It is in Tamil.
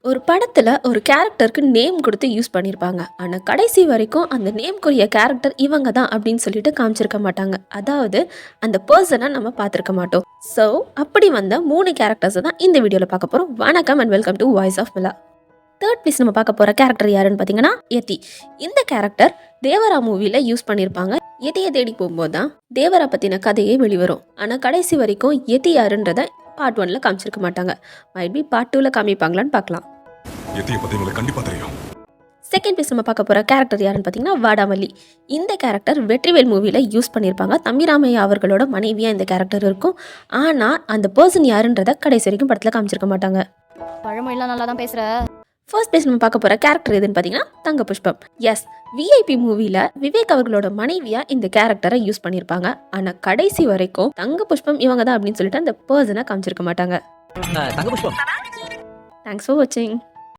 ஒரு படத்துல ஒரு கேரக்டருக்கு நேம் கொடுத்து யூஸ் பண்ணியிருப்பாங்க. ஆனா கடைசி வரைக்கும் அந்த நேம்க்குரிய கேரக்டர் இவங்க தான் அப்படின்னு சொல்லிட்டு காமிச்சிருக்க மாட்டாங்க. அதாவது அந்த பர்சனை நம்ம பார்த்துருக்க மாட்டோம். ஸோ அப்படி வந்த 3 கேரக்டர்ஸை தான் இந்த வீடியோவில் பார்க்க போகிறோம். வணக்கம் and welcome to voice of Mila. Third piece நம்ம பார்க்க போகிற கேரக்டர் யாருன்னு பார்த்தீங்கன்னா யதி. இந்த கேரக்டர் தேவரா மூவியில் யூஸ் பண்ணியிருப்பாங்க. யதியை தேடி போகும்போது தான் தேவரா பற்றின கதையே வெளிவரும். ஆனால் கடைசி வரைக்கும் யதி யாருன்றதை பார்ட் 1ல் காமிச்சிருக்க மாட்டாங்க. மைட் பி பார்ட் 2ல் காமிப்பாங்களான்னு பார்க்கலாம். யதியை பத்தி உங்களுக்கு கண்டிப்பா தெரியும். செகண்ட் பீஸ் நம்ம பார்க்க போகிற கேரக்டர் யாருன்னு பார்த்தீங்கன்னா வாடாமல்லி. இந்த கேரக்டர் வெற்றிவேல் மூவியில் யூஸ் பண்ணியிருப்பாங்க. தம்பிராமையா அவர்களோட மனைவியாக இந்த கேரக்டர் இருக்கும். ஆனால் அந்த பர்சன் யாருன்றதை கடைசி வரைக்கும் படத்தில் காமிச்சிருக்க மாட்டாங்க. பழமொழிலாம் நல்லா தான் பேசுகிற. ஃபர்ஸ்ட் பேஸ் நம்ம பார்க்க போகிற கேரக்டர் எதுன்னு பார்த்தீங்கன்னா தங்க புஷ்பம். எஸ், விஐபி மூவியில் விவேக் அவர்களோட மனைவியாக இந்த கேரக்டரை யூஸ் பண்ணியிருப்பாங்க. ஆனால் கடைசி வரைக்கும் தங்க புஷ்பம் இவங்க தான் அப்படின்னு சொல்லிட்டு அந்த பர்சனை காமிச்சிருக்க மாட்டாங்க. தங்க புஷ்பம். தேங்க்ஸ் ஃபார் வாட்சிங்.